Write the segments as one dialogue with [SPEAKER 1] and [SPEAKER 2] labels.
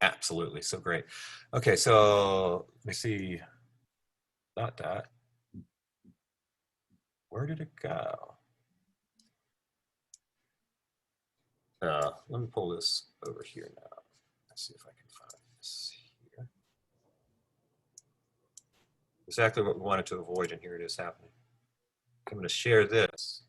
[SPEAKER 1] Absolutely, so great. Okay, so let me see. Dot. Where did it go? Let me pull this over here now. Let's see if I can find this here. Exactly what we wanted to avoid, and here it is happening. I'm going to share this.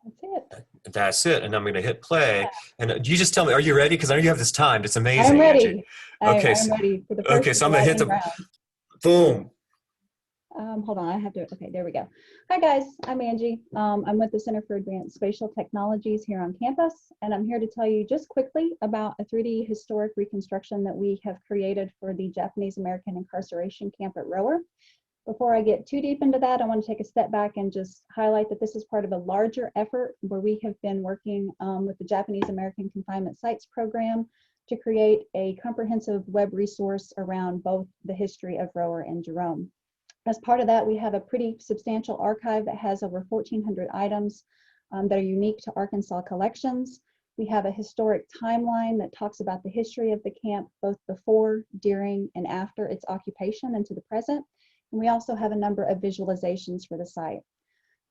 [SPEAKER 2] That's it.
[SPEAKER 1] That's it. And I'm going to hit play. And you just tell me, are you ready? Because I know you have this timed. It's amazing,
[SPEAKER 2] I'm
[SPEAKER 1] Angie.
[SPEAKER 2] ready.
[SPEAKER 1] Okay,
[SPEAKER 2] I'm ready for the first
[SPEAKER 1] okay,
[SPEAKER 2] of
[SPEAKER 1] so
[SPEAKER 2] the
[SPEAKER 1] I'm going to hit
[SPEAKER 2] lightning
[SPEAKER 1] the
[SPEAKER 2] round.
[SPEAKER 1] boom.
[SPEAKER 2] Hold on, I have to, okay, there we go. Hi guys, I'm Angie. I'm with the Center for Advanced Spatial Technologies here on campus, and I'm here to tell you just quickly about a 3D historic reconstruction that we have created for the Japanese American incarceration camp at Rower. Before I get too deep into that, I want to take a step back and just highlight that this is part of a larger effort where we have been working with the Japanese American Confinement Sites Program to create a comprehensive web resource around both the history of Rower and Jerome. As part of that, we have a pretty substantial archive that has over 1,400 items that are unique to Arkansas collections. We have a historic timeline that talks about the history of the camp, both before, during, and after its occupation into the present. And we also have a number of visualizations for the site.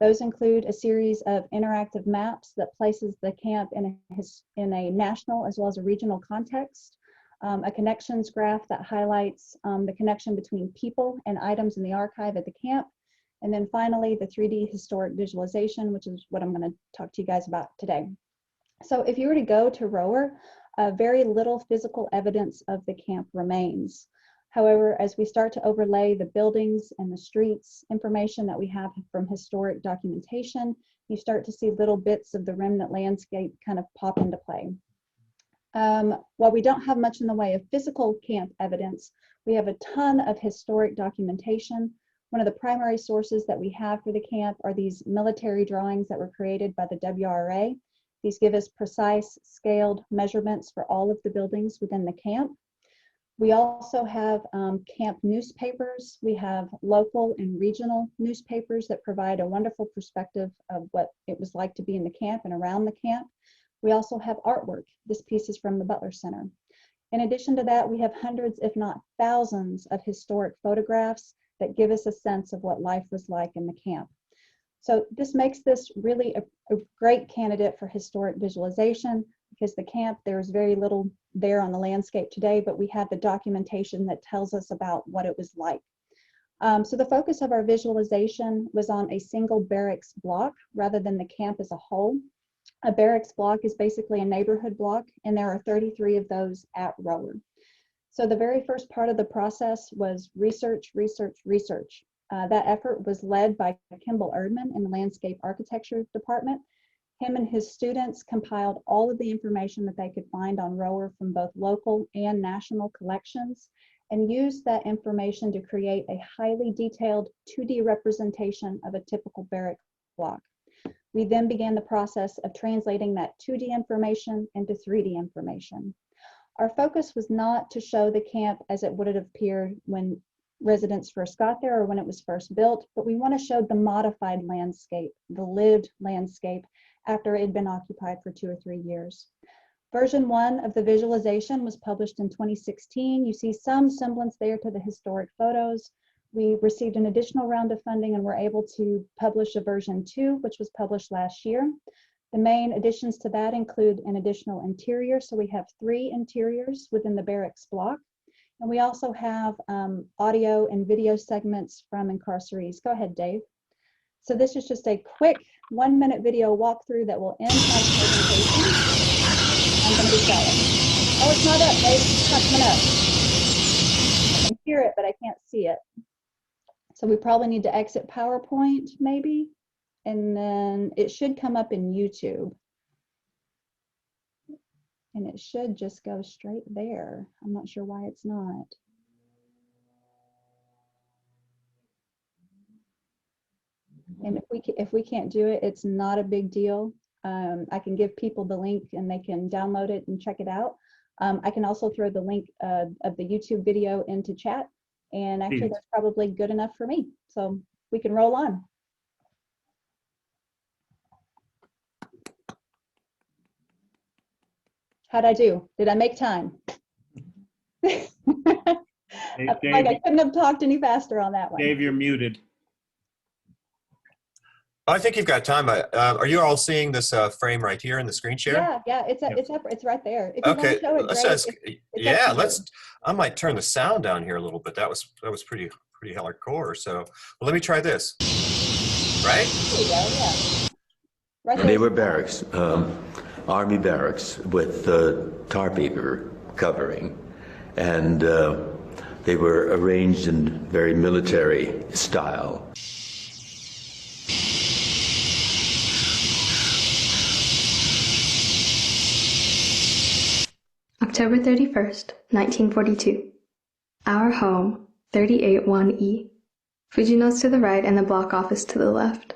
[SPEAKER 2] Those include a series of interactive maps that places the camp in a national as well as a regional context. A connections graph that highlights the connection between people and items in the archive at the camp. And then finally, the 3D historic visualization, which is what I'm going to talk to you guys about today. So if you were to go to Rower, very little physical evidence of the camp remains. However, as we start to overlay the buildings and the streets, information that we have from historic documentation, you start to see little bits of the remnant landscape kind of pop into play. While we don't have much in the way of physical camp evidence, we have a ton of historic documentation. One of the primary sources that we have for the camp are these military drawings that were created by the WRA. These give us precise scaled measurements for all of the buildings within the camp. We also have camp newspapers. We have local and regional newspapers that provide a wonderful perspective of what it was like to be in the camp and around the camp. We also have artwork. This piece is from the Butler Center. In addition to that, we have hundreds, if not thousands, of historic photographs that give us a sense of what life was like in the camp. So this makes this really a great candidate for historic visualization, because the camp, there's very little there on the landscape today, but we have the documentation that tells us about what it was like. So the focus of our visualization was on a single barracks block rather than the camp as a whole. A barracks block is basically a neighborhood block, and there are 33 of those at Rower. So the very first part of the process was research. That effort was led by Kimball Erdman in the Landscape Architecture Department. Him and his students compiled all of the information that they could find on Rower from both local and national collections, and used that information to create a highly detailed 2D representation of a typical barrack block. We then began the process of translating that 2D information into 3D information. Our focus was not to show the camp as it would have appeared when residents first got there or when it was first built, but we want to show the modified landscape, the lived landscape after it had been occupied for 2 or 3 years. Version 1 of the visualization was published in 2016. You see some semblance there to the historic photos. We received an additional round of funding and were able to publish a version 2, which was published last year. The main additions to that include an additional interior. So we have 3 interiors within the barracks block. And we also have audio and video segments from incarcerees. Go ahead, Dave. So this is just a quick 1-minute video walkthrough that will end my presentation. I'm going to be silent. Oh, it's not up, Dave. It's not coming up. I can hear it, but I can't see it. So we probably need to exit PowerPoint maybe, and then it should come up in YouTube. And it should just go straight there. I'm not sure why it's not. And if we can't do it, it's not a big deal. I can give people the link and they can download it and check it out. I can also throw the link of the YouTube video into chat. And actually, that's probably good enough for me. So we can roll on. How'd I do? Did I make time? I feel like I couldn't have talked any faster on that one.
[SPEAKER 3] Dave, you're muted.
[SPEAKER 1] I think you've got time. Are you all seeing this frame right here in the screen share?
[SPEAKER 2] Yeah, it's up, it's right there. If you want
[SPEAKER 1] Okay,
[SPEAKER 2] to show it,
[SPEAKER 1] let's
[SPEAKER 2] great.
[SPEAKER 1] ask, yeah, I might turn the sound down here a little bit. That was pretty hardcore. So, well, let me try this. Right?
[SPEAKER 2] There you go, yeah. Right
[SPEAKER 4] They were barracks, army barracks with tar paper covering, and they were arranged in very military style.
[SPEAKER 5] October 31st, 1942. Our home, 381E. Fujino's to the right and the block office to the left.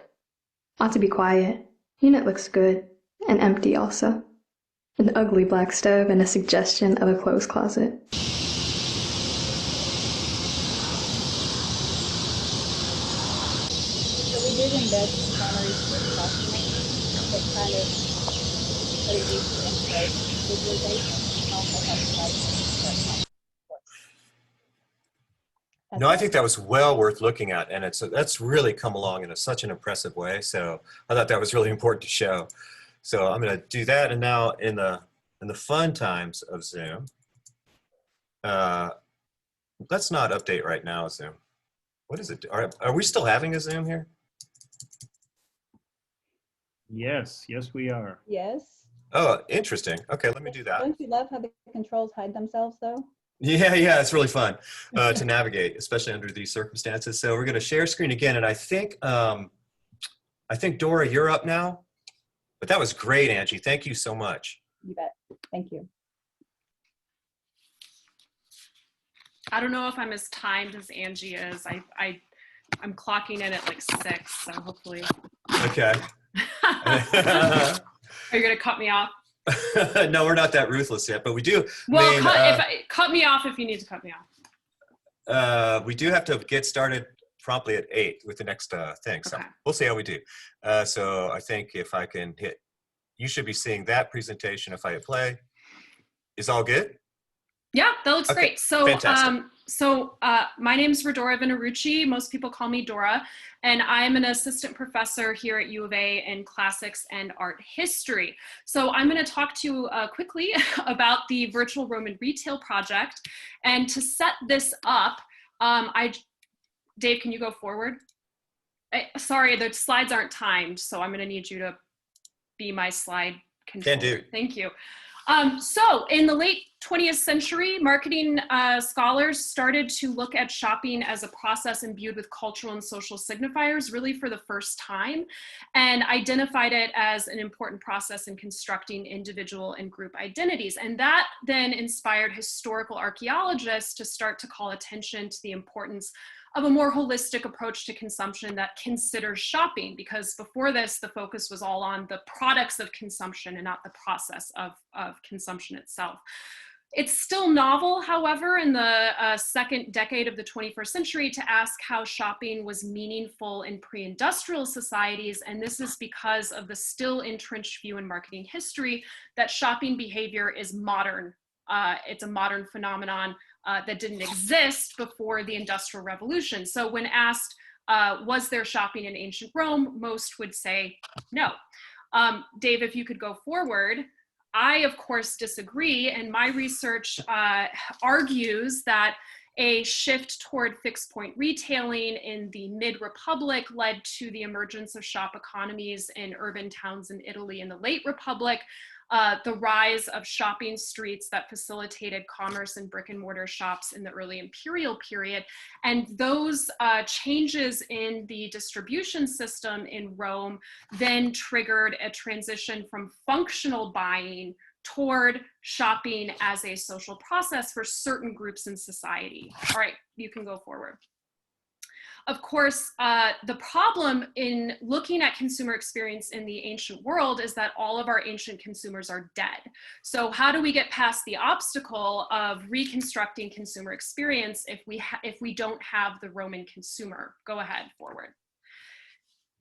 [SPEAKER 5] Ought to be quiet. Unit looks good. And empty also. An ugly black stove and a suggestion of a clothes closet.
[SPEAKER 2] So we did embed some primary documents that kind of put a deeper into visualization and also helps like
[SPEAKER 1] No, I think that was well worth looking at, and that's really come along in such an impressive way. So I thought that was really important to show. So I'm going to do that, and now in the fun times of Zoom, let's not update right now, Zoom. What is it? Are we still having a Zoom here?
[SPEAKER 3] Yes, we are.
[SPEAKER 2] Yes.
[SPEAKER 1] Oh, interesting. Okay, let me do that.
[SPEAKER 2] Don't you love how the controls hide themselves though?
[SPEAKER 1] Yeah, it's really fun to navigate, especially under these circumstances. So we're going to share screen again, and I think Dora, you're up now. But that was great, Angie. Thank you so much.
[SPEAKER 2] You bet. Thank you.
[SPEAKER 6] I don't know if I'm as timed as Angie is. I'm clocking in at like 6, so hopefully.
[SPEAKER 1] Okay.
[SPEAKER 6] Are you gonna cut me off?
[SPEAKER 1] No, we're not that ruthless yet, but we do.
[SPEAKER 6] Well, cut me off if you need to cut me off.
[SPEAKER 1] We do have to get started promptly at 8 with the next thing, so
[SPEAKER 6] Okay.
[SPEAKER 1] We'll see how we do. So I think if I can hit, you should be seeing that presentation if I hit play. Is all good?
[SPEAKER 6] Yeah, that looks
[SPEAKER 1] Okay,
[SPEAKER 6] great. So,
[SPEAKER 1] fantastic.
[SPEAKER 6] My name is Rodora Vinarucci. Most people call me Dora, and I'm an assistant professor here at U of A in classics and art history. So I'm going to talk to you quickly about the Virtual Roman Retail Project. And to set this up, Dave, can you go forward? Sorry, the slides aren't timed, so I'm going to need you to be my slide controller.
[SPEAKER 1] Can do.
[SPEAKER 6] Thank you. So in the late 20th century, marketing scholars started to look at shopping as a process imbued with cultural and social signifiers really for the first time, and identified it as an important process in constructing individual and group identities. And that then inspired historical archaeologists to start to call attention to the importance of a more holistic approach to consumption that considers shopping, because before this, the focus was all on the products of consumption and not the process of consumption itself. It's still novel, however, in the second decade of the 21st century to ask how shopping was meaningful in pre-industrial societies, and this is because of the still entrenched view in marketing history that shopping behavior is modern. It's a modern phenomenon that didn't exist before the Industrial Revolution. So when asked, was there shopping in ancient Rome, most would say no. Dave, if you could go forward. I, of course, disagree, and my research argues that a shift toward fixed point retailing in the mid-Republic led to the emergence of shop economies in urban towns in Italy in the late Republic, the rise of shopping streets that facilitated commerce in brick and mortar shops in the early imperial period. And those changes in the distribution system in Rome then triggered a transition from functional buying toward shopping as a social process for certain groups in society. All right, you can go forward. Of course, the problem in looking at consumer experience in the ancient world is that all of our ancient consumers are dead. So how do we get past the obstacle of reconstructing consumer experience if we don't have the Roman consumer? Go ahead, forward.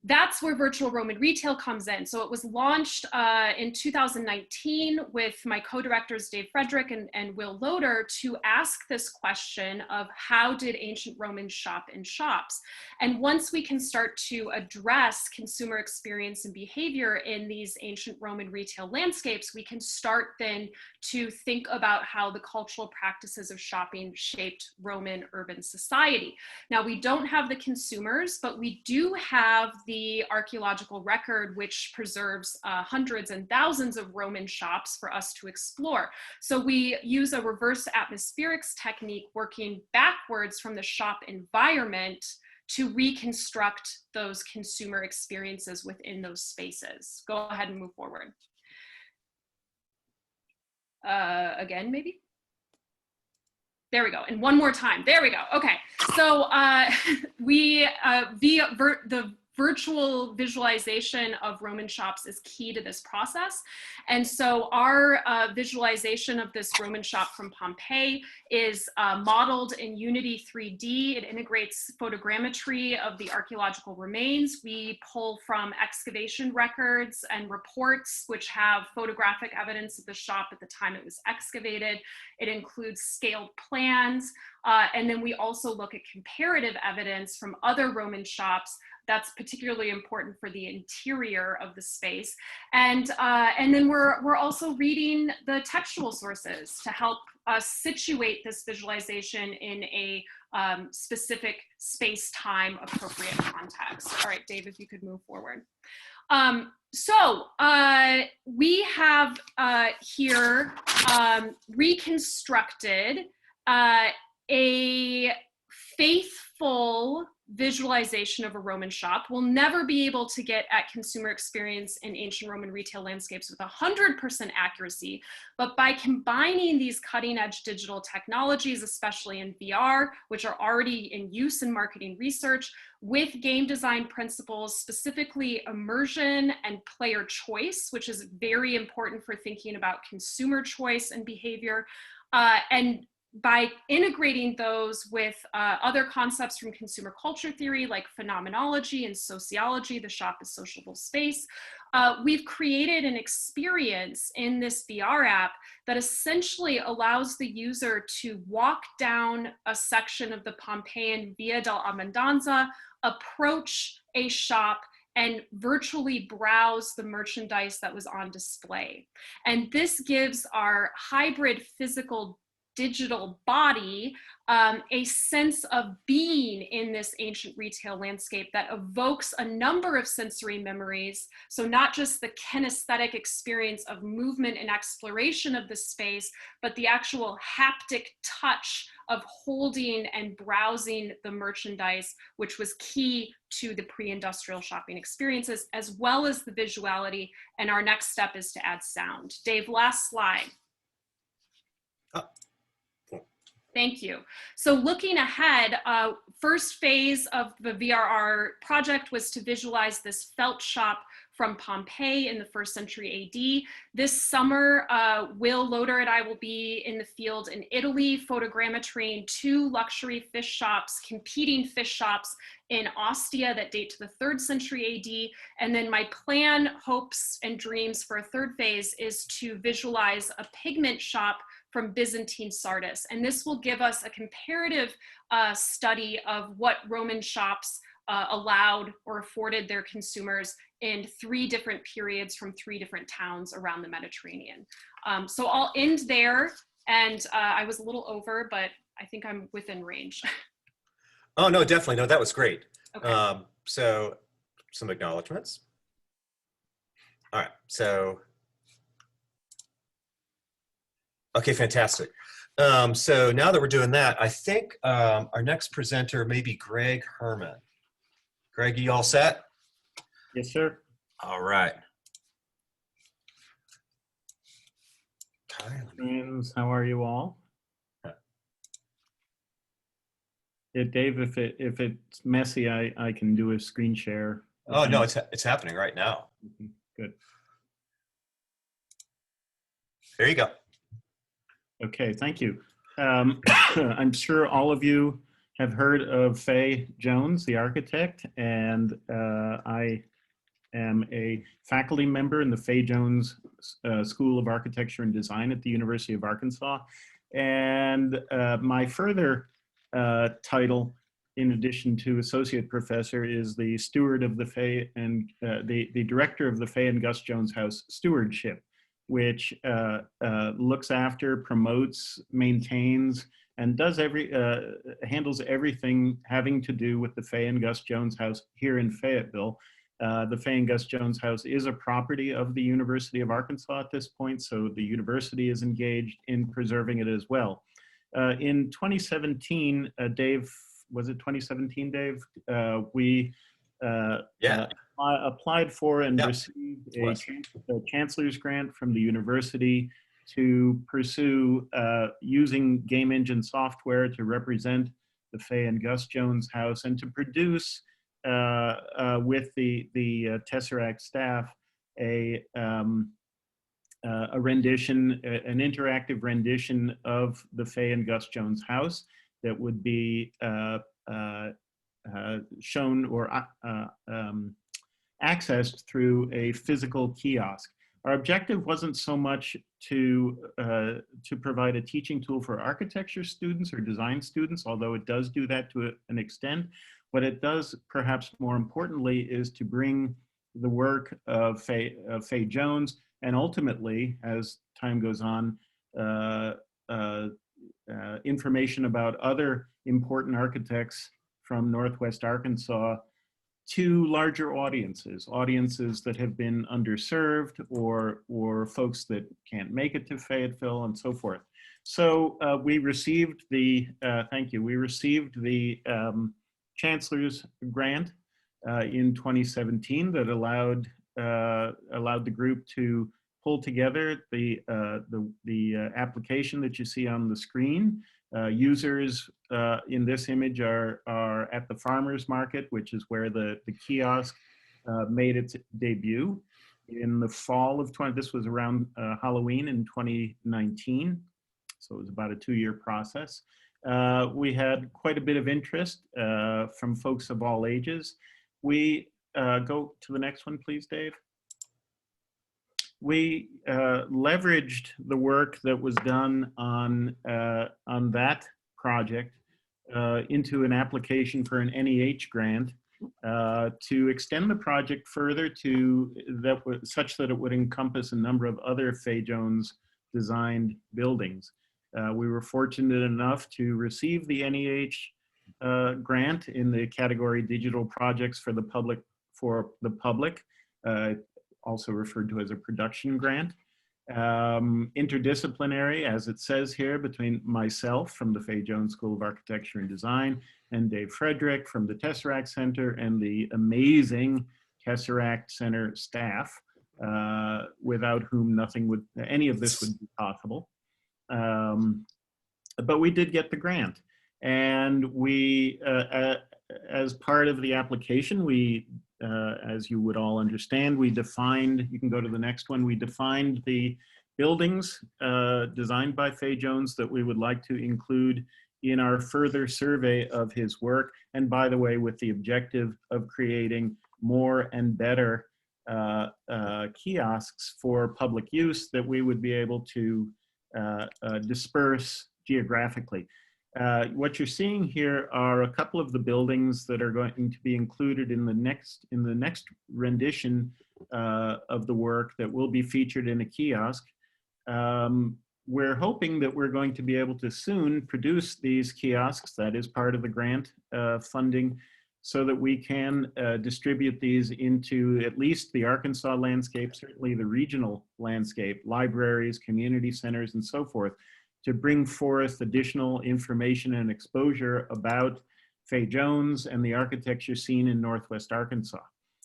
[SPEAKER 6] that's where virtual Roman retail comes in. So it was launched in 2019 with my co-directors Dave Frederick and Will Loader to ask this question of how did ancient Romans shop in shops? And once we can start to address consumer experience and behavior in these ancient Roman retail landscapes, we can start then to think about how the cultural practices of shopping shaped Roman urban society. Now, we don't have the consumers, but we do have the archaeological record, which preserves hundreds and thousands of Roman shops for us to explore. So we use a reverse atmospherics technique working backwards from the shop environment to reconstruct those consumer experiences within those spaces. Go ahead and move forward. Again, maybe? There we go. And one more time. There we go. Okay. So the virtual visualization of Roman shops is key to this process. And so our visualization of this Roman shop from Pompeii is modeled in Unity 3D. It integrates photogrammetry of the archaeological remains. We pull from excavation records and reports, which have photographic evidence of the shop at the time it was excavated. It includes scaled plans. And then we also look at comparative evidence from other Roman shops. That's particularly important for the interior of the space. And then we're also reading the textual sources to help us situate this visualization in a specific space-time appropriate context. All right, Dave, if you could move forward. So we have here reconstructed a faithful visualization of a Roman shop. We'll never be able to get at consumer experience in ancient Roman retail landscapes with 100% accuracy, but by combining these cutting edge digital technologies, especially in VR, which are already in use in marketing research, with game design principles, specifically immersion and player choice, which is very important for thinking about consumer choice and behavior, and by integrating those with other concepts from consumer culture theory like phenomenology and sociology, the shop is sociable space, we've created an experience in this VR app that essentially allows the user to walk down a section of the Pompeian Via dell'Abbondanza, approach a shop, and virtually browse the merchandise that was on display. And this gives our hybrid physical digital body a sense of being in this ancient retail landscape that evokes a number of sensory memories. So not just the kinesthetic experience of movement and exploration of the space, but the actual haptic touch of holding and browsing the merchandise, which was key to the pre-industrial shopping experiences, as well as the visuality. And our next step is to add sound. Dave, last slide. Thank you. So looking ahead, first phase of the VRR project was to visualize this felt shop from Pompeii in the 1st century AD. This summer, Will Loader and I will be in the field in Italy, photogrammetrying 2 luxury fish shops, competing fish shops in Ostia that date to the 3rd century AD. And then my plan, hopes, and dreams for a 3rd phase is to visualize a pigment shop from Byzantine Sardis. And this will give us a comparative study of what Roman shops allowed or afforded their consumers in 3 different periods from 3 different towns around the Mediterranean. So I'll end there, and I was a little over, but I think I'm within range.
[SPEAKER 1] Oh, no, definitely. No, that was great.
[SPEAKER 6] Okay.
[SPEAKER 1] So some acknowledgements. All right, so. Okay, fantastic. So now that we're doing that, I think our next presenter may be Greg Herman. Greg, you all set?
[SPEAKER 3] Yes, sir.
[SPEAKER 1] All right.
[SPEAKER 3] Friends, how are you all? Yeah, Dave, if it's messy, I can do a screen share.
[SPEAKER 1] Oh, no, it's happening right now.
[SPEAKER 3] Good.
[SPEAKER 1] There you go.
[SPEAKER 3] Okay, thank you. I'm sure all of you have heard of Faye Jones, the architect, and I am a faculty member in the Faye Jones School of Architecture and Design at the University of Arkansas. And my further title, in addition to associate professor, is the steward of the Faye and the director of the Faye and Gus Jones House Stewardship, which looks after, promotes, maintains, and does handles everything having to do with the Faye and Gus Jones House here in Fayetteville. The Faye and Gus Jones House is a property of the University of Arkansas at this point, so the university is engaged in preserving it as well. In 2017, Dave, was it 2017, Dave? We applied for and received a chancellor's grant from the university to pursue using game engine software to represent the Faye and Gus Jones House and to produce with the Tesseract staff a rendition, an interactive rendition of the Faye and Gus Jones House that would be shown or accessed through a physical kiosk. Our objective wasn't so much to provide a teaching tool for architecture students or design students, although it does do that to an extent. What it does, perhaps more importantly, is to bring the work of Faye Jones and ultimately, as time goes on, information about other important architects from Northwest Arkansas to larger audiences, audiences that have been underserved or folks that can't make it to Fayetteville and so forth. So we received the, thank you, we received the Chancellor's grant in 2017 that allowed the group to pull together the application that you see on the screen. Users in this image are at the farmers market, which is where the kiosk made its debut in the fall of this was around Halloween in 2019. So it was about a 2-year process. We had quite a bit of interest from folks of all ages. We go to the next one, please, Dave. We leveraged the work that was done on that project into an application for an NEH grant to extend the project further to such that it would encompass a number of other Faye Jones designed buildings. We were fortunate enough to receive the NEH grant in the category Digital Projects for the Public, also referred to as a production grant. Interdisciplinary, as it says here, between myself from the Faye Jones School of Architecture and Design and Dave Frederick from the Tesseract Center and the amazing Tesseract Center staff, without whom any of this would be possible. But we did get the grant, and we, as part of the application, we, as you would all understand, we defined, you can go to the next one, we defined the buildings designed by Faye Jones that we would like to include in our further survey of his work. And by the way, with the objective of creating more and better kiosks for public use that we would be able to disperse geographically. What you're seeing here are a couple of the buildings that are going to be included in the next rendition of the work that will be featured in a kiosk. We're hoping that we're going to be able to soon produce these kiosks, that is part of the grant funding, so that we can distribute these into at least the Arkansas landscape, certainly the regional landscape, libraries, community centers, and so forth, to bring forth additional information and exposure about Faye Jones and the architecture scene in Northwest Arkansas.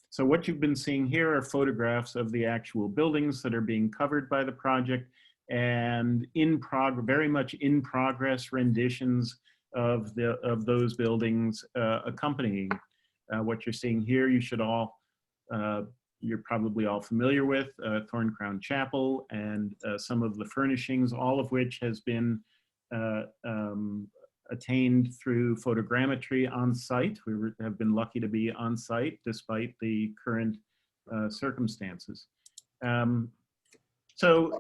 [SPEAKER 3] So what you've been seeing here are photographs of the actual buildings that are being covered by the project, and very much in progress renditions of those buildings accompanying. What you're seeing here, you should all, you're probably all familiar with, Thorn Crown Chapel and some of the furnishings, all of which has been attained through photogrammetry on site. Have been lucky to be on site despite the current circumstances. So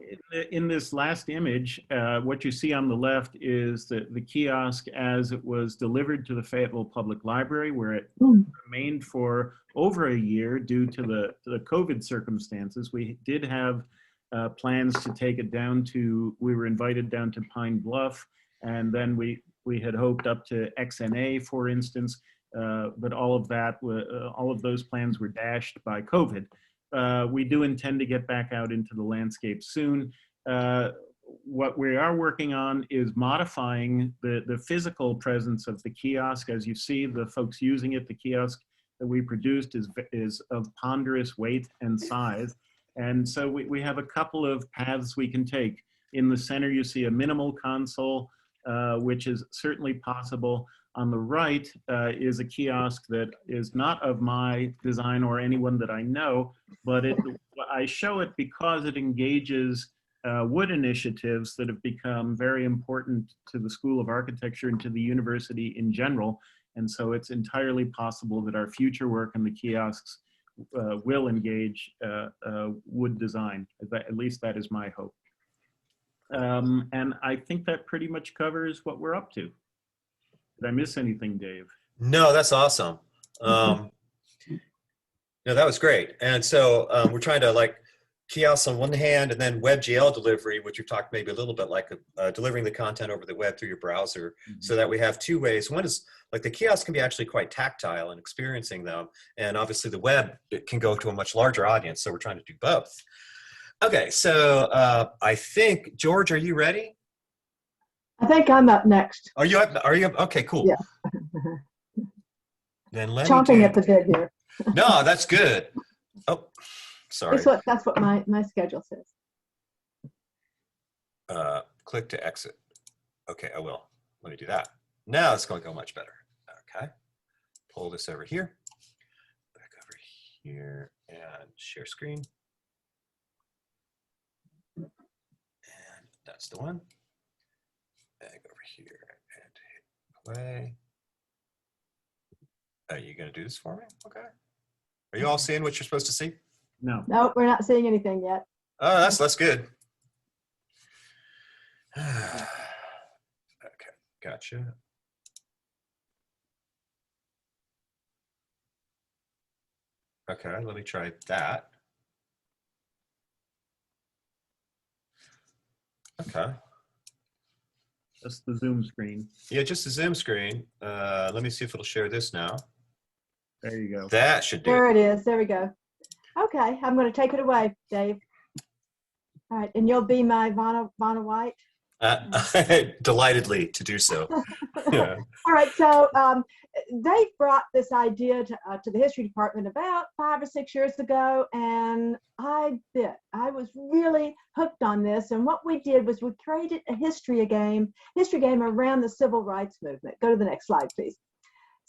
[SPEAKER 3] in this last image, what you see on the left is the kiosk as it was delivered to the Fayetteville Public Library, where it remained for over a year due to the COVID circumstances. We did have plans to take it down to, we were invited down to Pine Bluff, and then we had hoped up to XNA, for instance, but all of those plans were dashed by COVID. We do intend to get back out into the landscape soon. What we are working on is modifying the physical presence of the kiosk. As you see, the folks using it, the kiosk that we produced is of ponderous weight and size. And so we have a couple of paths we can take. In the center, you see a minimal console, which is certainly possible. On the right is a kiosk that is not of my design or anyone that I know, but I show it because it engages wood initiatives that have become very important to the School of Architecture and to the university in general. And so it's entirely possible that our future work in the kiosks will engage wood design. At least that is my hope. And I think that pretty much covers what we're up to. Did I miss anything, Dave?
[SPEAKER 1] No, that's awesome. No, that was great. And so we're trying to like kiosks on one hand and then WebGL delivery, which you've talked maybe a little bit like delivering the content over the web through your browser, so that we have two ways. One is like the kiosk can be actually quite tactile and experiencing them. And obviously the web, it can go to a much larger audience. So we're trying to do both. Okay, so I think, George, are you ready?
[SPEAKER 7] I think I'm up next.
[SPEAKER 1] Are you up? Are you up? Okay, cool.
[SPEAKER 7] Yeah.
[SPEAKER 1] Then let
[SPEAKER 7] Chomping
[SPEAKER 1] me
[SPEAKER 7] at the bit here.
[SPEAKER 1] No, that's good. Oh, sorry.
[SPEAKER 7] That's what my schedule says.
[SPEAKER 1] Click to exit. Okay, I will. Let me do that. Now it's going to go much better. Okay. Pull this over here. Back over here and share screen. And that's the one. Back over here and hit play. Are you going to do this for me? Okay. Are you all seeing what you're supposed to see?
[SPEAKER 3] No.
[SPEAKER 7] No, we're not seeing anything yet.
[SPEAKER 1] Oh, that's good. Okay, gotcha. Okay, let me try that. Okay.
[SPEAKER 3] Just the Zoom screen.
[SPEAKER 1] Yeah, just the Zoom screen. Let me see if it'll share this now.
[SPEAKER 3] There you go.
[SPEAKER 1] That should do
[SPEAKER 7] There
[SPEAKER 1] it.
[SPEAKER 7] it is. There we go. Okay, I'm going to take it away, Dave. All right, and you'll be my Vanna White.
[SPEAKER 1] Delightedly to do so. Yeah.
[SPEAKER 7] All right, so Dave brought this idea to the history department about 5 or 6 years ago, and I was really hooked on this. And what we did was we created a history game around the civil rights movement. Go to the next slide, please.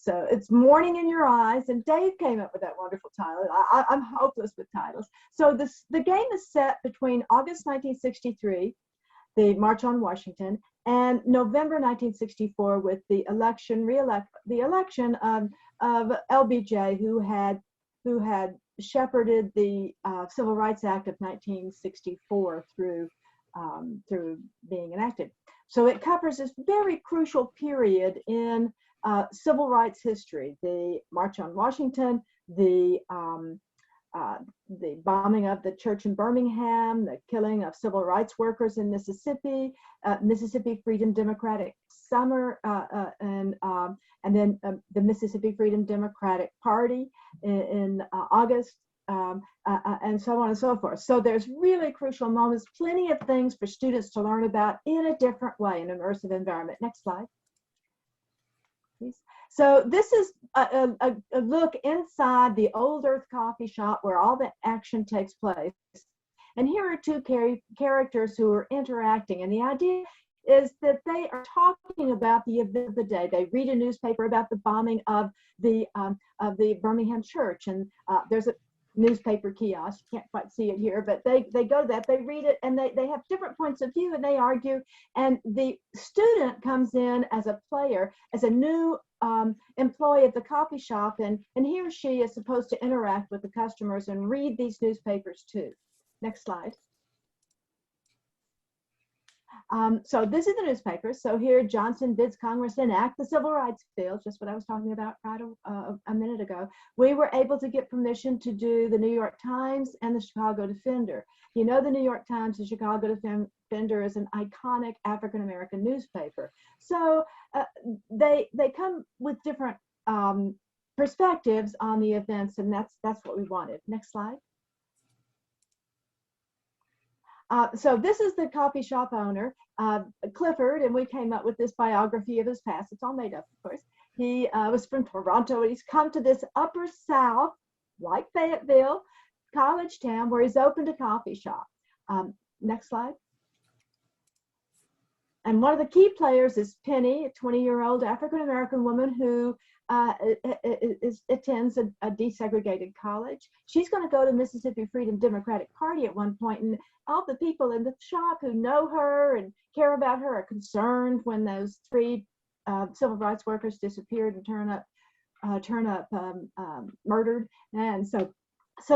[SPEAKER 7] So it's Morning in Your Eyes, and Dave came up with that wonderful title. I'm hopeless with titles. So the game is set between August 1963, the March on Washington, and November 1964 with the election of LBJ, who had shepherded the Civil Rights Act of 1964 through being enacted. So it covers this very crucial period in civil rights history: the March on Washington, the bombing of the church in Birmingham, the killing of civil rights workers in Mississippi, Mississippi Freedom Democratic Summer, and then the Mississippi Freedom Democratic Party in August, and so on and so forth. So there's really crucial moments, plenty of things for students to learn about in a different way, an immersive environment. Next slide, please. So this is a look inside the Old Earth coffee shop where all the action takes place. And here are two characters who are interacting. And the idea is that they are talking about the event of the day. They read a newspaper about the bombing of the Birmingham church. And there's newspaper kiosk. You can't quite see it here, but they go to that, they read it, and they have different points of view, and they argue. And the student comes in as a player, as a new employee of the coffee shop, and he or she is supposed to interact with the customers and read these newspapers too. Next slide. So this is the newspaper. So here, Johnson bids Congress enact the civil rights bill, just what I was talking about right a minute ago. We were able to get permission to do the New York Times and the Chicago Defender. You know, the New York Times, the Chicago Defender is an iconic African-American newspaper. So they come with different perspectives on the events, and that's what we wanted. Next slide. So this is the coffee shop owner, Clifford, and we came up with this biography of his past. It's all made up, of course. He was from Toronto, and he's come to this Upper South, like Fayetteville, college town, where he's opened a coffee shop. Next slide. And one of the key players is Penny, a 20-year-old African-American woman who attends a desegregated college. She's going to go to Mississippi Freedom Democratic Party at one point, and all the people in the shop who know her and care about her are concerned when those 3 civil rights workers disappeared and turn up murdered. And so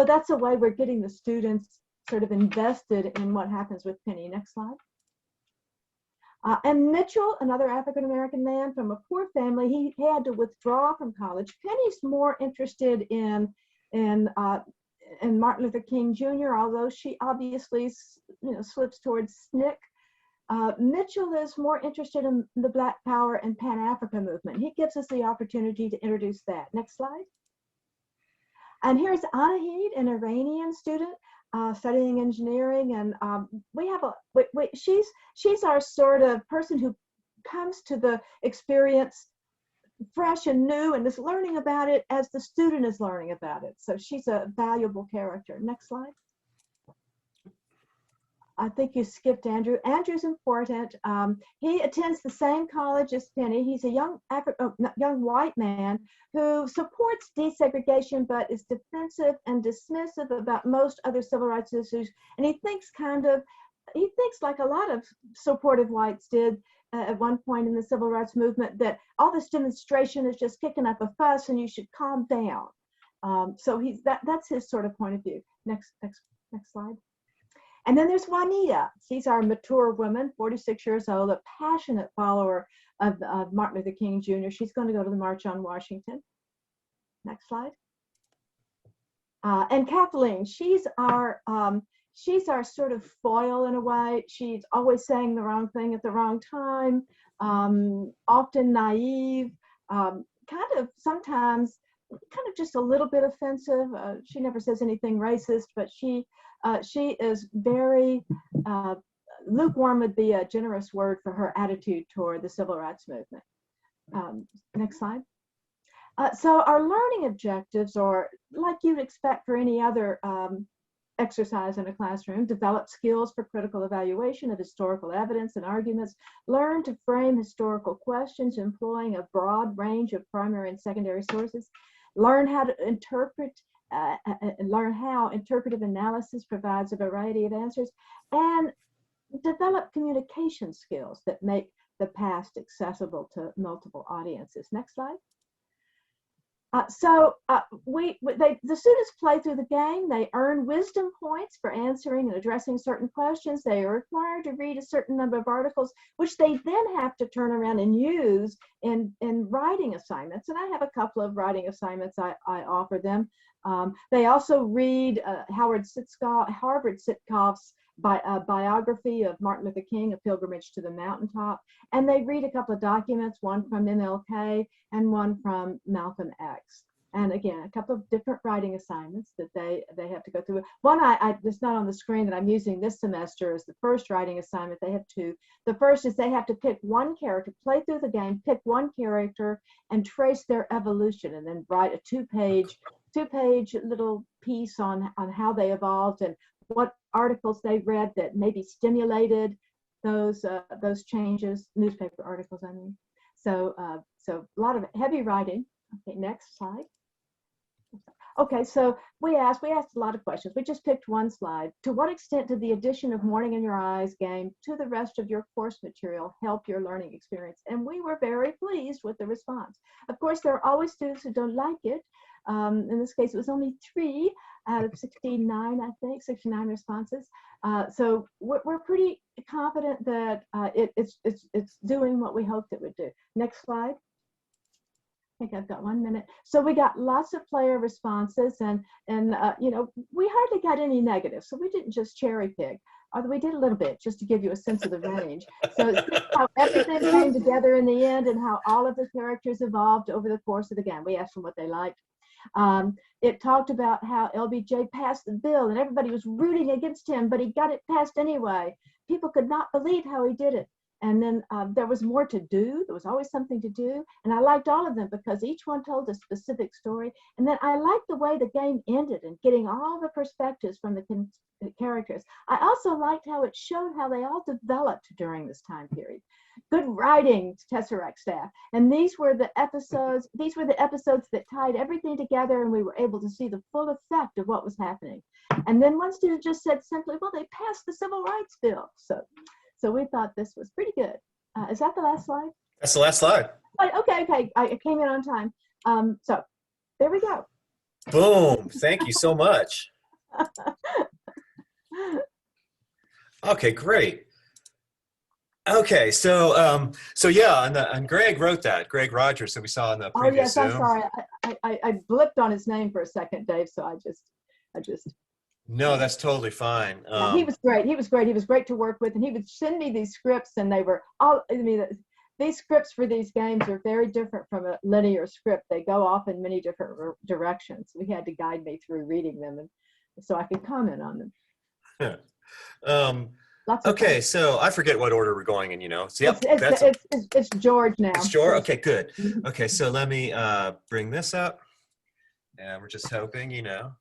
[SPEAKER 7] that's a way we're getting the students sort of invested in what happens with Penny. Next slide. And Mitchell, another African-American man from a poor family, he had to withdraw from college. Penny's more interested in Martin Luther King Jr., although she obviously, slips towards SNCC. Mitchell is more interested in the Black Power and Pan-Africa movement. He gives us the opportunity to introduce that. Next slide. And here's Anahid, an Iranian student studying engineering, and she's our sort of person who comes to the experience fresh and new and is learning about it as the student is learning about it. So she's a valuable character. Next slide. I think you skipped Andrew. Andrew's important. He attends the same college as Penny. He's a young white man who supports desegregation, but is defensive and dismissive about most other civil rights issues. And he thinks like a lot of supportive whites did at one point in the civil rights movement, that all this demonstration is just kicking up a fuss and you should calm down. So that's his sort of point of view. Next slide. And then there's Juanita. She's our mature woman, 46 years old, a passionate follower of Martin Luther King Jr. She's going to go to the March on Washington. Next slide. And Kathleen, she's our sort of foil in a way. She's always saying the wrong thing at the wrong time, often naive, sometimes just a little bit offensive. She never says anything racist, but she is very lukewarm would be a generous word for her attitude toward the civil rights movement. Next slide. So our learning objectives are like you'd expect for any other exercise in a classroom: develop skills for critical evaluation of historical evidence and arguments, learn to frame historical questions employing a broad range of primary and secondary sources, learn how to interpret and learn how interpretive analysis provides a variety of answers, and develop communication skills that make the past accessible to multiple audiences. Next slide. The students play through the game. They earn wisdom points for answering and addressing certain questions. They are required to read a certain number of articles, which they then have to turn around and use in writing assignments. And I have a couple of writing assignments I offer them. They also read Harvard Sitkoff's biography of Martin Luther King, A Pilgrimage to the Mountaintop, and they read a couple of documents, one from MLK and one from Malcolm X. And again, a couple of different writing assignments that they have to go through. One it's not on the screen that I'm using this semester is the first writing assignment. They have two. The first is they have to pick one character, play through the game, pick one character and trace their evolution, and then write a two-page little piece on how they evolved and what articles they read that maybe stimulated those changes, newspaper articles, I mean. So a lot of heavy writing. Okay, next slide. Okay, so we asked a lot of questions. We just picked one slide. To what extent did the addition of Morning in Your Eyes game to the rest of your course material help your learning experience? And we were very pleased with the response. Of course, there are always students who don't like it. In this case, it was only 3 out of 69, I think, 69 responses. So we're pretty confident that it's doing what we hoped it would do. Next slide. I think I've got 1 minute. So we got lots of player responses, and you know, we hardly got any negatives. So we didn't just cherry pick, although we did a little bit just to give you a sense of the range. So it's just how everything came together in the end, and how all of the characters evolved over the course of the game. We asked them what they liked. It talked about how LBJ passed the bill, and everybody was rooting against him, but he got it passed anyway. People could not believe how he did it. And then there was more to do. There was always something to do. And I liked all of them because each one told a specific story. And then I liked the way the game ended and getting all the perspectives from the characters. I also liked how it showed how they all developed during this time period. Good writing, Tesseract staff. And these were the episodes that tied everything together, and we were able to see the full effect of what was happening. And then one student just said simply, well, they passed the Civil Rights Bill. So we thought this was pretty good. Is that the last slide?
[SPEAKER 1] That's the last slide.
[SPEAKER 7] Okay. I came in on time. So there we go.
[SPEAKER 1] Boom. Thank you so much. Okay, great. Okay, so yeah, and Greg wrote that. Greg Rogers, that we saw in the
[SPEAKER 7] Oh
[SPEAKER 1] previous
[SPEAKER 7] yes, I'm
[SPEAKER 1] Zoom.
[SPEAKER 7] sorry. I blipped on his name for a second, Dave. So I just.
[SPEAKER 1] No, that's totally fine.
[SPEAKER 7] Yeah, he was great. He was great. He was great to work with, and he would send me these scripts, and they were all. I mean, these scripts for these games are very different from a linear script. They go off in many different directions. We had to guide me through reading them, and so I could comment on them.
[SPEAKER 1] Okay, so I forget what order we're going in. You know, so, yep,
[SPEAKER 7] it's George now.
[SPEAKER 1] It's George. Okay, good. Okay, so let me bring this up, and we're just hoping, you know.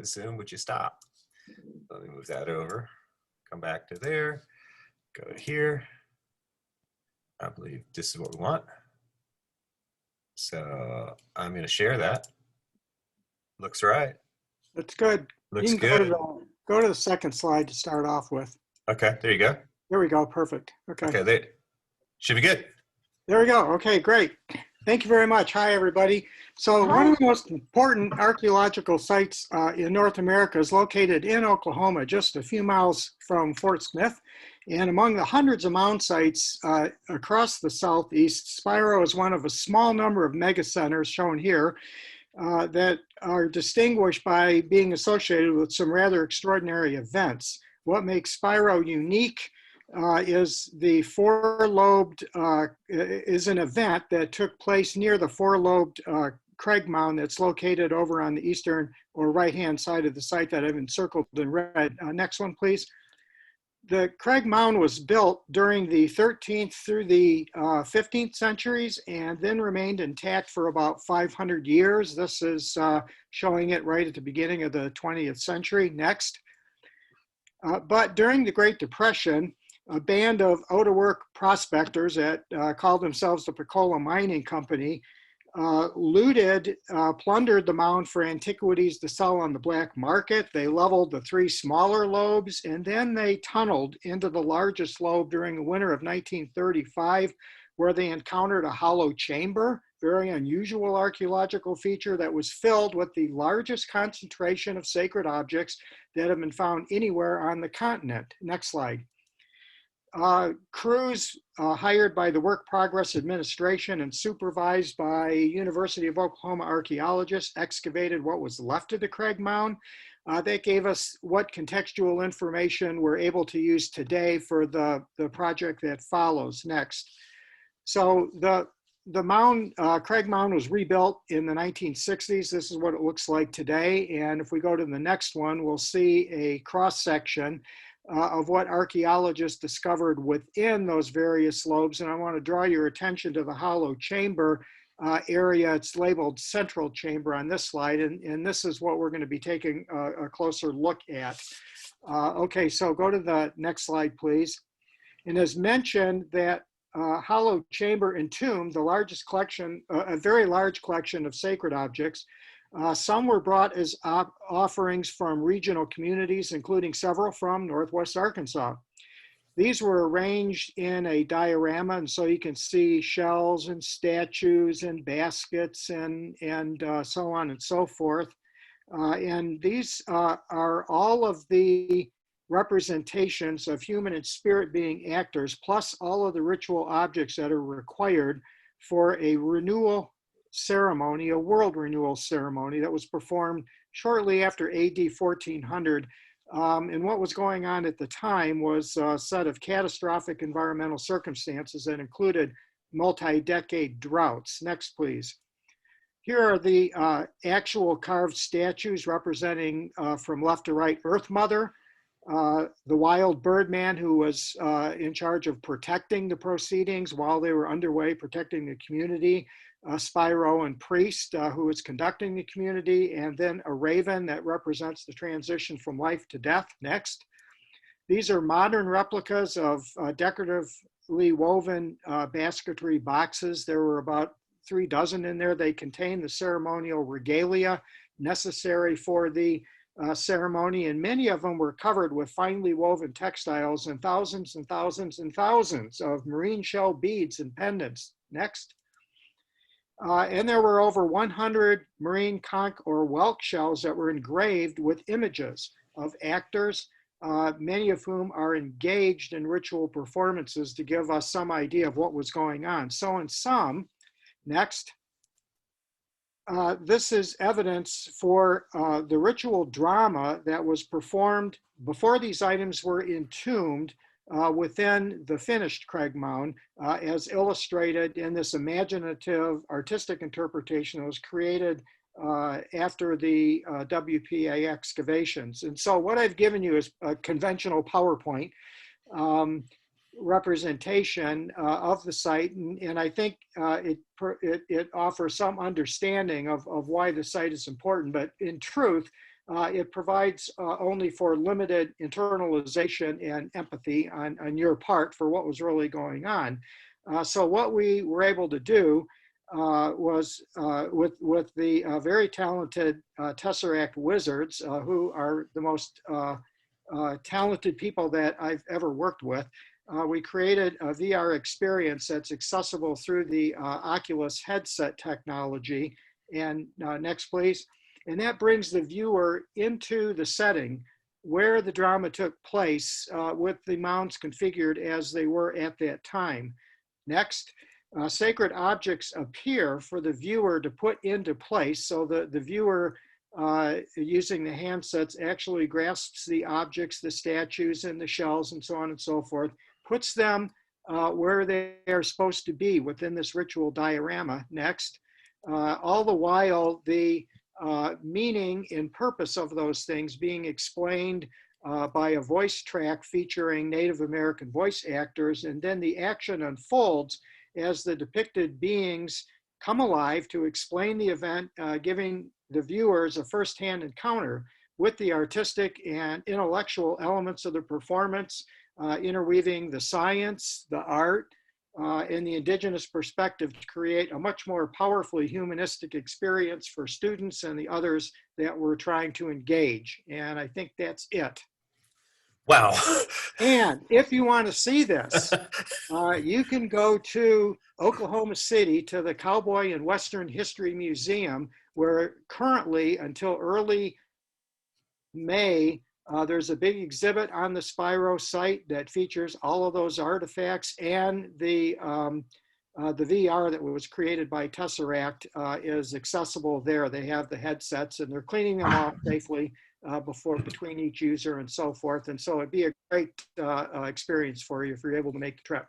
[SPEAKER 1] Zoom, would you stop? Let me move that over. Come back to there. Go to here. I believe this is what we want. So I'm going to share that. Looks right.
[SPEAKER 8] That's good.
[SPEAKER 1] Looks
[SPEAKER 8] you can
[SPEAKER 1] good.
[SPEAKER 8] Go to the second slide to start off with.
[SPEAKER 1] Okay, there you go.
[SPEAKER 8] There we go. Perfect. Okay.
[SPEAKER 1] Okay, they should be good.
[SPEAKER 8] There we go. Okay, great. Thank you very much. Hi, everybody. So one of the most important archaeological sites in North America is located in Oklahoma, just a few miles from Fort Smith. And among the hundreds of mound sites across the Southeast, Spiro is one of a small number of mega centers shown here that are distinguished by being associated with some rather extraordinary events. What makes Spiro unique is the four-lobed, is an event that took place near the four-lobed Craig Mound that's located over on the eastern or right-hand side of the site that I've encircled in red. Next one, please. The Craig Mound was built during the 13th through the 15th centuries and then remained intact for about 500 years. This is showing it right at the beginning of the 20th century. Next. But during the Great Depression, a band of out-of-work prospectors that called themselves the Pecola Mining Company plundered the mound for antiquities to sell on the black market. They leveled the three smaller lobes, and then they tunneled into the largest lobe during the winter of 1935, where they encountered a hollow chamber, very unusual archaeological feature that was filled with the largest concentration of sacred objects that have been found anywhere on the continent. Next slide. Crews hired by the Work Progress Administration and supervised by University of Oklahoma archaeologists excavated what was left of the Craig Mound. That gave us what contextual information we're able to use today for the project that follows. Next. So the mound, Craig Mound, was rebuilt in the 1960s. This is what it looks like today. And if we go to the next one, we'll see a cross-section of what archaeologists discovered within those various lobes. And I want to draw your attention to the hollow chamber area. It's labeled central chamber on this slide. And this is what we're going to be taking a closer look at. Okay, so go to the next slide, please. And as mentioned, that hollow chamber and tomb, the largest collection, a very large collection of sacred objects. Some were brought as offerings from regional communities, including several from Northwest Arkansas. These were arranged in a diorama, and so you can see shells and statues and baskets and so on and so forth. And these are all of the representations of human and spirit being actors, plus all of the ritual objects that are required for a renewal ceremony, a world renewal ceremony that was performed shortly after AD 1400. And what was going on at the time was a set of catastrophic environmental circumstances that included multi-decade droughts. Next, please. Here are the actual carved statues representing from left to right Earth Mother, the wild bird man who was in charge of protecting the proceedings while they were underway, protecting the community, Spyro and priest who was conducting the community, and then a raven that represents the transition from life to death. Next. These are modern replicas of decoratively woven basketry boxes. There were about 3 dozen in there. They contain the ceremonial regalia necessary for the ceremony, and many of them were covered with finely woven textiles and thousands and thousands and thousands of marine shell beads and pendants. Next. And there were over 100 marine conch or whelk shells that were engraved with images of actors, many of whom are engaged in ritual performances to give us some idea of what was going on. So in sum, next, this is evidence for the ritual drama that was performed before these items were entombed within the finished Craig Mound, as illustrated in this imaginative artistic interpretation that was created after the WPA excavations. And so what I've given you is a conventional PowerPoint representation of the site, and I think it offers some understanding of why the site is important, but in truth, it provides only for limited internalization and empathy on your part for what was really going on. So what we were able to do was with the very talented Tesseract wizards, who are the most talented people that I've ever worked with, we created a VR experience that's accessible through the Oculus headset technology. And next, please. And that brings the viewer into the setting where the drama took place with the mounds configured as they were at that time. Next, sacred objects appear for the viewer to put into place, so the viewer using the handsets actually grasps the objects, the statues and the shells and so on and so forth, puts them where they are supposed to be within this ritual diorama. Next, all the while the meaning and purpose of those things being explained by a voice track featuring Native American voice actors, and then the action unfolds as the depicted beings come alive to explain the event, giving the viewers a firsthand encounter with the artistic and intellectual elements of the performance, interweaving the science, the art, and the indigenous perspective to create a much more powerfully humanistic experience for students and the others that we're trying to engage. And I think that's it.
[SPEAKER 1] Wow.
[SPEAKER 8] And if you want to see this, you can go to Oklahoma City to the Cowboy and Western History Museum, where currently until early May, there's a big exhibit on the Spyro site that features all of those artifacts, and the VR that was created by Tesseract is accessible there. They have the headsets and they're cleaning them off safely between each user and so forth. And so it'd be a great experience for you if you're able to make the trip.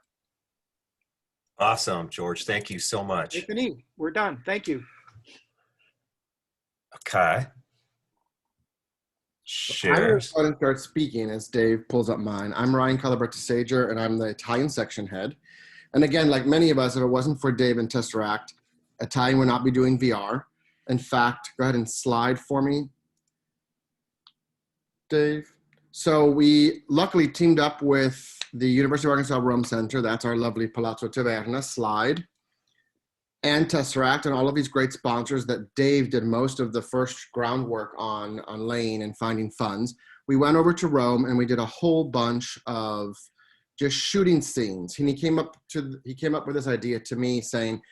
[SPEAKER 1] Awesome, George. Thank you so much.
[SPEAKER 8] Take the knee. We're done. Thank you.
[SPEAKER 1] Okay.
[SPEAKER 9] I'm going
[SPEAKER 1] Sure.
[SPEAKER 9] to go ahead and start speaking as Dave pulls up mine. I'm Ryan Calabretta-Sager, and I'm the Italian section head. And again, like many of us, if it wasn't for Dave and Tesseract, Italian would not be doing VR. In fact, go ahead and slide for me, Dave. So we luckily teamed up with the University of Arkansas Rome Center, that's our lovely Palazzo Taverna, Slide, and Tesseract, and all of these great sponsors that Dave did most of the first groundwork on laying and finding funds. We went over to Rome and we did a whole bunch of just shooting scenes. And he came up with this idea to me saying,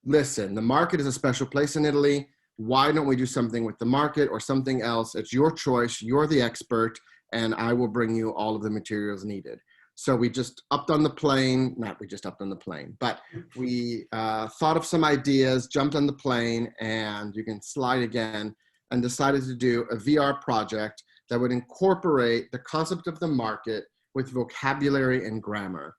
[SPEAKER 9] listen, the market is a special place in Italy. Why don't we do something with the market or something else? It's your choice. You're the expert, and I will bring you all of the materials needed. So we just upped on the plane, not we just upped on the plane, but we thought of some ideas, jumped on the plane, and you can slide again, and decided to do a VR project that would incorporate the concept of the market with vocabulary and grammar.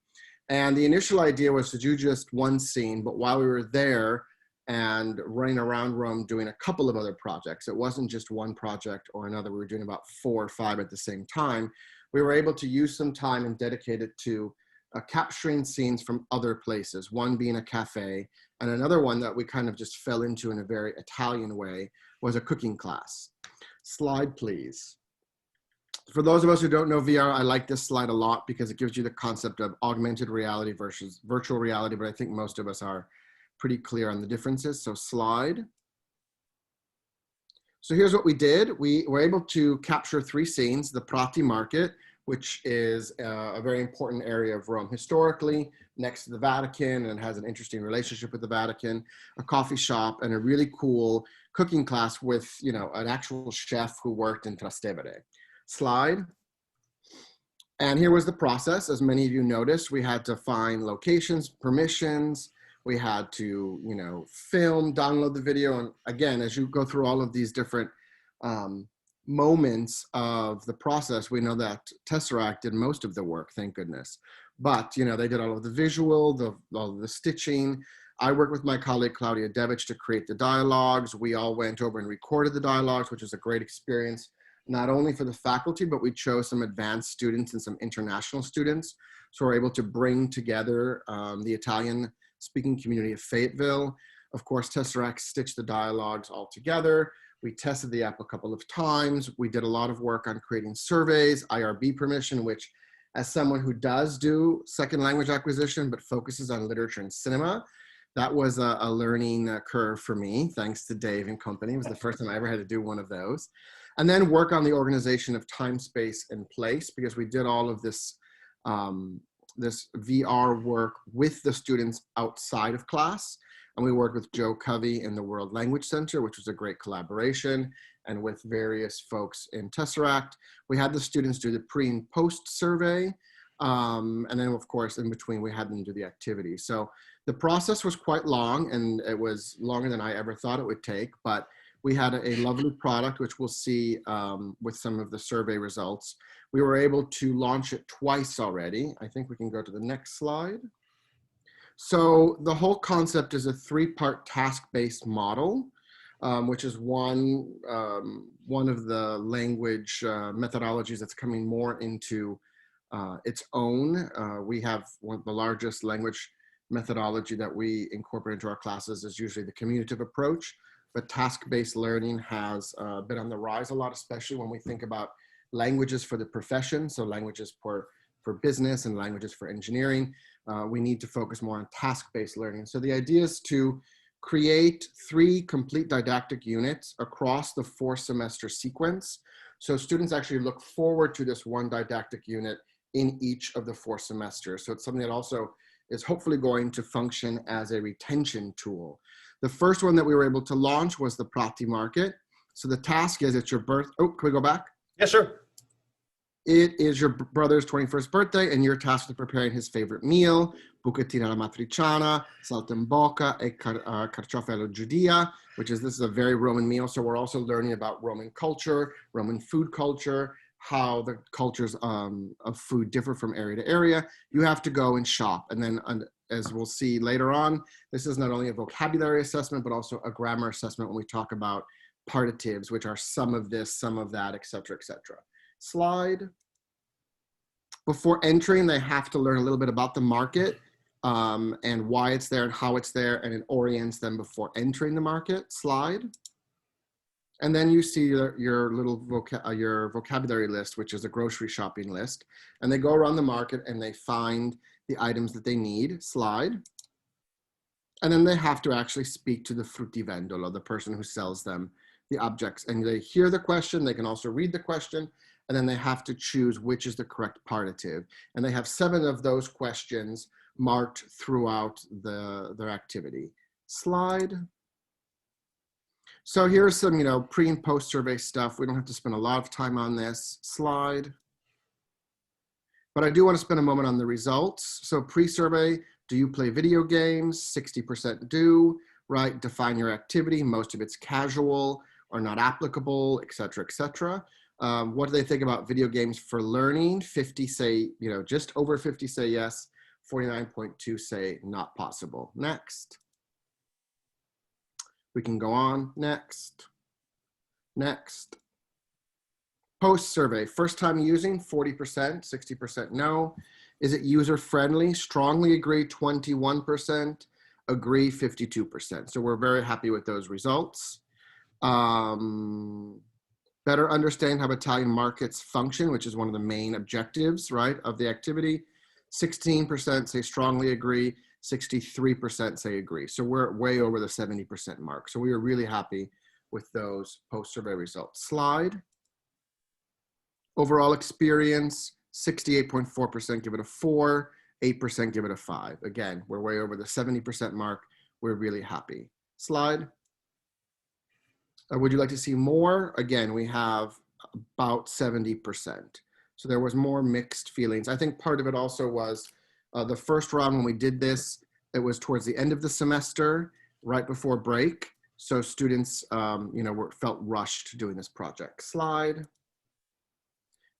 [SPEAKER 9] And the initial idea was to do just one scene, but while we were there and running around Rome doing a couple of other projects, it wasn't just one project or another, we were doing about 4 or 5 at the same time. We were able to use some time and dedicate it to capturing scenes from other places, one being a cafe, and another one that we kind of just fell into in a very Italian way was a cooking class. Slide, please. For those of us who don't know VR, I like this slide a lot because it gives you the concept of augmented reality versus virtual reality, but I think most of us are pretty clear on the differences. So slide. So here's what we did. We were able to capture 3 scenes: the Prati Market, which is a very important area of Rome historically, next to the Vatican, and has an interesting relationship with the Vatican, a coffee shop, and a really cool cooking class with, you know, an actual chef who worked in Trastevere. Slide. And here was the process. As many of you noticed, we had to find locations, permissions. We had to, you know, film, download the video. And again, as you go through all of these different moments of the process, we know that Tesseract did most of the work, thank goodness. But, you know, they did all of the visual, all of the stitching. I worked with my colleague, Claudia Devich, to create the dialogues. We all went over and recorded the dialogues, which was a great experience, not only for the faculty, but we chose some advanced students and some international students. So we're able to bring together the Italian speaking community of Fayetteville. Of course, Tesseract stitched the dialogues all together. We tested the app a couple of times. We did a lot of work on creating surveys, IRB permission, which as someone who does do second language acquisition, but focuses on literature and cinema, that was a learning curve for me, thanks to Dave and company. It was the first time I ever had to do one of those. And then work on the organization of time, space, and place, because we did all of this this VR work with the students outside of class. And we worked with Joe Covey in the World Language Center, which was a great collaboration, and with various folks in Tesseract. We had the students do the pre and post survey. And then of course, in between, we had them do the activity. So the process was quite long, and it was longer than I ever thought it would take, but we had a lovely product, which we'll see with some of the survey results. We were able to launch it twice already. I think we can go to the next slide. So the whole concept is a 3-part task-based model, which is one of the language methodologies that's coming more into its own. We have one of the largest language methodology that we incorporate into our classes is usually the commutative approach, but task-based learning has been on the rise a lot, especially when we think about languages for the profession, so languages for business and languages for engineering. We need to focus more on task-based learning. So the idea is to create 3 complete didactic units across the 4-semester sequence. So students actually look forward to this one didactic unit in each of the 4 semesters. So it's something that also is hopefully going to function as a retention tool. The first one that we were able to launch was the Prati Market. So the task is, it's your birth. Oh, can we go back?
[SPEAKER 1] Yeah, sure.
[SPEAKER 9] It is your brother's 21st birthday, and you're tasked with preparing his favorite meal, bucattina alla matriciana, saltimbocca, e carciofi alla giudia, which is, this is a very Roman meal. So we're also learning about Roman culture, Roman food culture, how the cultures of food differ from area to area. You have to go and shop. And then as we'll see later on, this is not only a vocabulary assessment, but also a grammar assessment when we talk about partitives, which are some of this, some of that, et cetera, et cetera. Slide. Before entering, they have to learn a little bit about the market and why it's there and how it's there, and it orients them before entering the market. Slide. And then you see your little your vocabulary list, which is a grocery shopping list. And they go around the market and they find the items that they need. Slide. And then they have to actually speak to the fruttivendolo, the person who sells them the objects. And they hear the question. They can also read the question. And then they have to choose which is the correct partitive. And they have 7 of those questions marked throughout their activity. Slide. So here's some, pre and post survey stuff. We don't have to spend a lot of time on this. Slide. But I do want to spend a moment on the results. So pre-survey, do you play video games? 60% do, right? Define your activity. Most of it's casual or not applicable, et cetera, et cetera. What do they think about video games for learning? 50 say, just over 50 say yes. 49.2 say not possible. Next. We can go on. Next. Next. Post survey. First time using, 40%, 60% no. Is it user friendly? Strongly agree, 21%. Agree, 52%. So we're very happy with those results. Better understand how Italian markets function, which is one of the main objectives, right, of the activity. 16% say strongly agree. 63% say agree. So we're way over the 70% mark. So we are really happy with those post-survey results. Slide. Overall experience, 68.4% give it a 4, 8% give it a 5. Again, we're way over the 70% mark. We're really happy. Slide. Would you like to see more? Again, we have about 70%. So there was more mixed feelings. I think part of it also was the first round when we did this, it was towards the end of the semester, right before break. So students, felt rushed doing this project. Slide.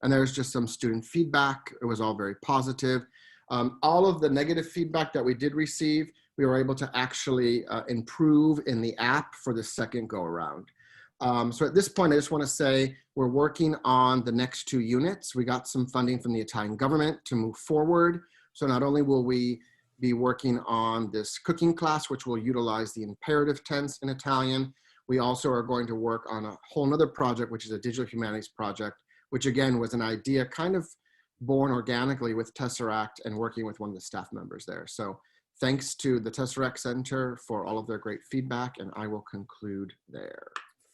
[SPEAKER 9] And there's just some student feedback. It was all very positive. All of the negative feedback that we did receive, we were able to actually improve in the app for the second go around. So at this point, I just want to say we're working on the next 2 units. We got some funding from the Italian government to move forward. So not only will we be working on this cooking class, which will utilize the imperative tense in Italian, we also are going to work on a whole nother project, which is a digital humanities project, which again was an idea kind of born organically with Tesseract and working with one of the staff members there. So thanks to the Tesseract Center for all of their great feedback, and I will conclude there.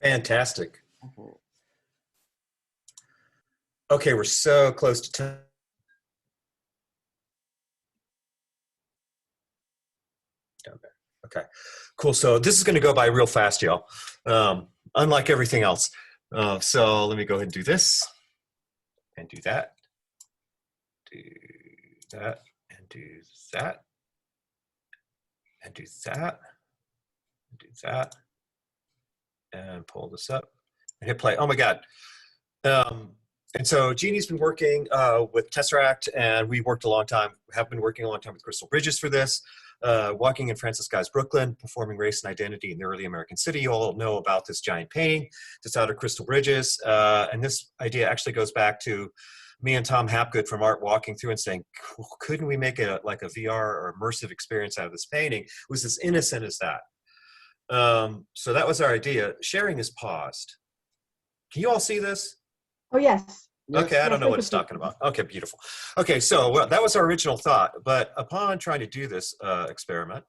[SPEAKER 1] Fantastic. Okay, we're so close to time. Okay, cool. So this is going to go by real fast, y'all. Unlike everything else. So let me go ahead and do this and do that. Do that and do that and do that and do that and pull this up and hit play. Oh my God. And so Jeannie's been working with Tesseract, and we worked a long time, have been working a long time with Crystal Bridges for this. Walking in Francis Guy's Brooklyn, performing race and identity in the early American city. You all know about this giant painting that's out of Crystal Bridges. And this idea actually goes back to me and Tom Hapgood from Art walking through and saying, couldn't we make it like a VR or immersive experience out of this painting? It was as innocent as that. So that was our idea. Sharing is paused. Can you all see this?
[SPEAKER 7] Oh, yes.
[SPEAKER 1] Okay, I don't know what it's talking about. Okay, beautiful. Okay, so well, that was our original thought, but upon trying to do this experiment,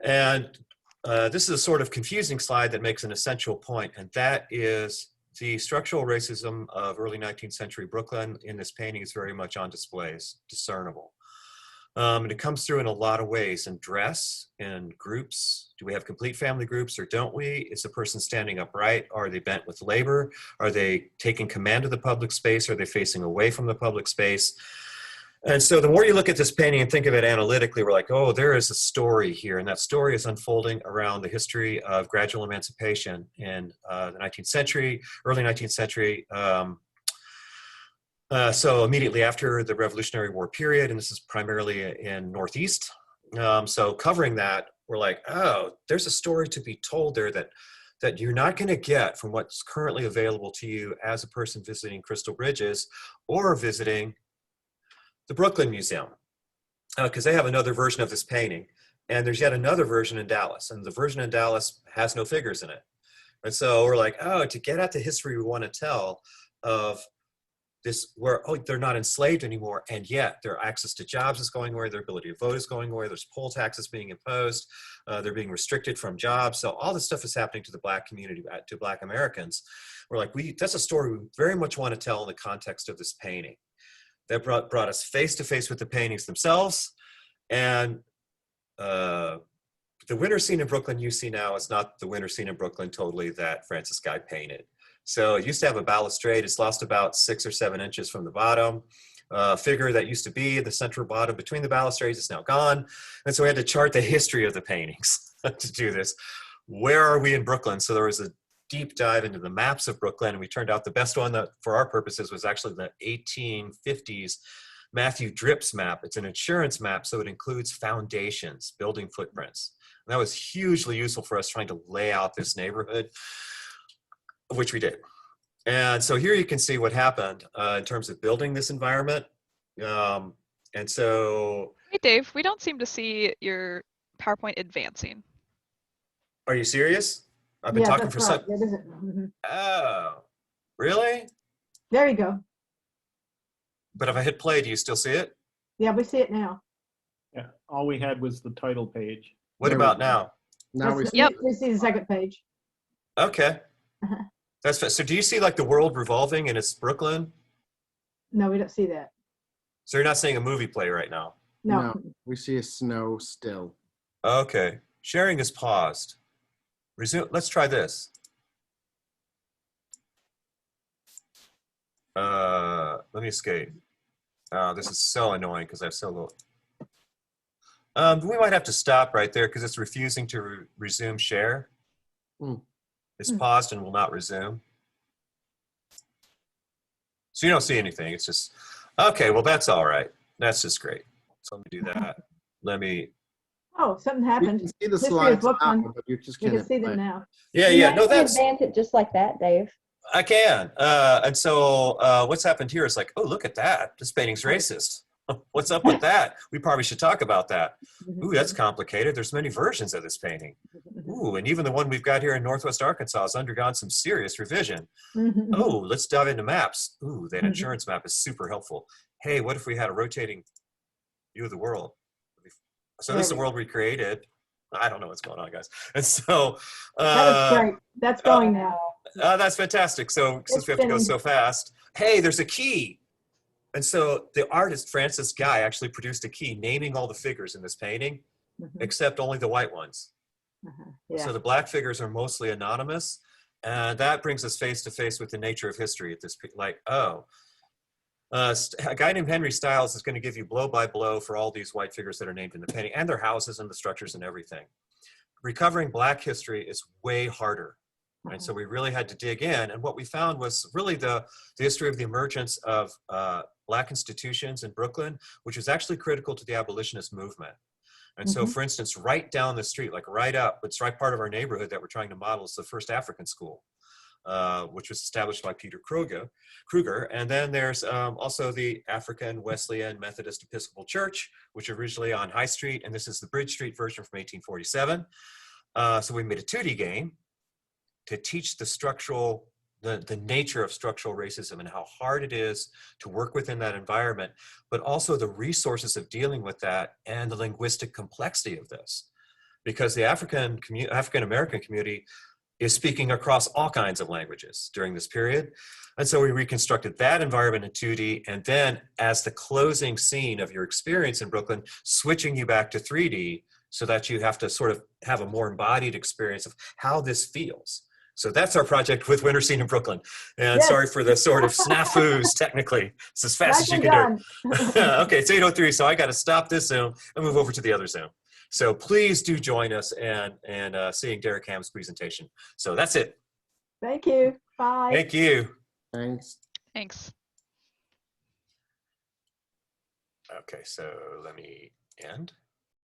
[SPEAKER 1] and this is a sort of confusing slide that makes an essential point, and that is the structural racism of early 19th century Brooklyn in this painting is very much on display, it's discernible. And it comes through in a lot of ways, in dress, in groups. Do we have complete family groups or don't we? Is the person standing upright? Are they bent with labor? Are they taking command of the public space? Are they facing away from the public space? And so the more you look at this painting and think of it analytically, we're like, oh, there is a story here. And that story is unfolding around the history of gradual emancipation in the 19th century, early 19th century. So immediately after the Revolutionary War period, and this is primarily in Northeast. So covering that, we're like, oh, there's a story to be told there that you're not going to get from what's currently available to you as a person visiting Crystal Bridges or visiting the Brooklyn Museum, because they have another version of this painting. And there's yet another version in Dallas, and the version in Dallas has no figures in it. And so we're like, oh, to get at the history we want to tell of this, where, oh, they're not enslaved anymore, and yet their access to jobs is going away, their ability to vote is going away, there's poll taxes being imposed, they're being restricted from jobs. So all this stuff is happening to the Black community, to Black Americans. We're like, that's a story we very much want to tell in the context of this painting. That brought us face to face with the paintings themselves. And the winter scene in Brooklyn you see now is not the winter scene in Brooklyn totally that Francis Guy painted. So it used to have a balustrade. It's lost about 6 or 7 inches from the bottom. Figure that used to be the central bottom between the balustrades is now gone. And so we had to chart the history of the paintings to do this. Where are we in Brooklyn? So there was a deep dive into the maps of Brooklyn, and we turned out the best one that for our purposes was actually the 1850s Matthew Dripp's map. It's an insurance map, so it includes foundations, building footprints. And that was hugely useful for us trying to lay out this neighborhood, which we did. And so here you can see what happened in terms of building this environment. And so...
[SPEAKER 10] Hey, Dave, we don't seem to see your PowerPoint advancing.
[SPEAKER 1] Are you serious? I've been talking for some... Oh, really?
[SPEAKER 7] There you go.
[SPEAKER 1] But if I hit play, do you still see it?
[SPEAKER 7] Yeah, we see it now.
[SPEAKER 3] Yeah, all we had was the title page.
[SPEAKER 1] What about now?
[SPEAKER 9] Now we
[SPEAKER 7] We see the second page.
[SPEAKER 1] Okay. That's so do you see like the world revolving and it's Brooklyn?
[SPEAKER 7] No, we don't see that.
[SPEAKER 1] So you're not seeing a movie play right now?
[SPEAKER 7] No.
[SPEAKER 9] we see a snow still.
[SPEAKER 1] Okay. Sharing is paused. Resume. Let's try this. Let me escape. Oh, this is so annoying because I have so little. We might have to stop right there because it's refusing to resume share. It's paused and will not resume. So you don't see anything. It's just, okay, well, that's all right. That's just great. So let me do that. Let me.
[SPEAKER 7] Oh, something
[SPEAKER 9] You
[SPEAKER 7] happened.
[SPEAKER 9] can see the
[SPEAKER 7] History of
[SPEAKER 9] slides
[SPEAKER 7] Brooklyn.
[SPEAKER 9] now, but you just
[SPEAKER 7] We
[SPEAKER 9] can't.
[SPEAKER 7] can see them now.
[SPEAKER 1] Yeah,
[SPEAKER 2] You
[SPEAKER 1] yeah.
[SPEAKER 2] might
[SPEAKER 1] No,
[SPEAKER 2] can
[SPEAKER 1] that's.
[SPEAKER 2] advance it just like that, Dave.
[SPEAKER 1] I can. And so what's happened here is like, oh, look at that. This painting's racist. What's up with that? We probably should talk about that. Ooh, that's complicated. There's many versions of this painting. Ooh, and even the one we've got here in Northwest Arkansas has undergone some serious revision. Oh, let's dive into maps. Ooh, that insurance map is super helpful. Hey, what if we had a rotating view of the world? So this is the world we created. I don't know what's going on, guys. And so
[SPEAKER 7] That was great. That's going now.
[SPEAKER 1] that's fantastic. So since we have to go so fast, hey, there's a key. And so the artist, Francis Guy, actually produced a key naming all the figures in this painting, except only the white ones.
[SPEAKER 7] Yeah.
[SPEAKER 1] So the Black figures are mostly anonymous. And that brings us face to face with the nature of history at this point. Like, oh, a guy named Henry Stiles is going to give you blow by blow for all these white figures that are named in the painting and their houses and the structures and everything. Recovering Black history is way harder. And so we really had to dig in. And what we found was really the history of the emergence of Black institutions in Brooklyn, which was actually critical to the abolitionist movement. And so, for instance, right down the street, like right up, it's right part of our neighborhood that we're trying to model is the first African school, which was established by Peter Kruger. And then there's also the African Wesleyan Methodist Episcopal Church, which originally on High Street. And this is the Bridge Street version from 1847. So we made a 2D game to teach the nature of structural racism and how hard it is to work within that environment, but also the resources of dealing with that and the linguistic complexity of this. Because the African-American community is speaking across all kinds of languages during this period. And so we reconstructed that environment in 2D, and then as the closing scene of your experience in Brooklyn, switching you back to 3D so that you have to sort of have a more embodied experience of how this feels. So that's our project with Winter Scene in Brooklyn. And
[SPEAKER 7] Yes.
[SPEAKER 1] sorry for the sort of snafus technically. It's as fast as you can do it. Okay, it's 8:03, so I got to stop this Zoom and move over to the other Zoom. So please do join us and seeing Derek Ham's presentation. So that's it.
[SPEAKER 7] Thank you. Bye.
[SPEAKER 1] Thank you.
[SPEAKER 9] Thanks.
[SPEAKER 10] Thanks.
[SPEAKER 1] Okay, so let me end.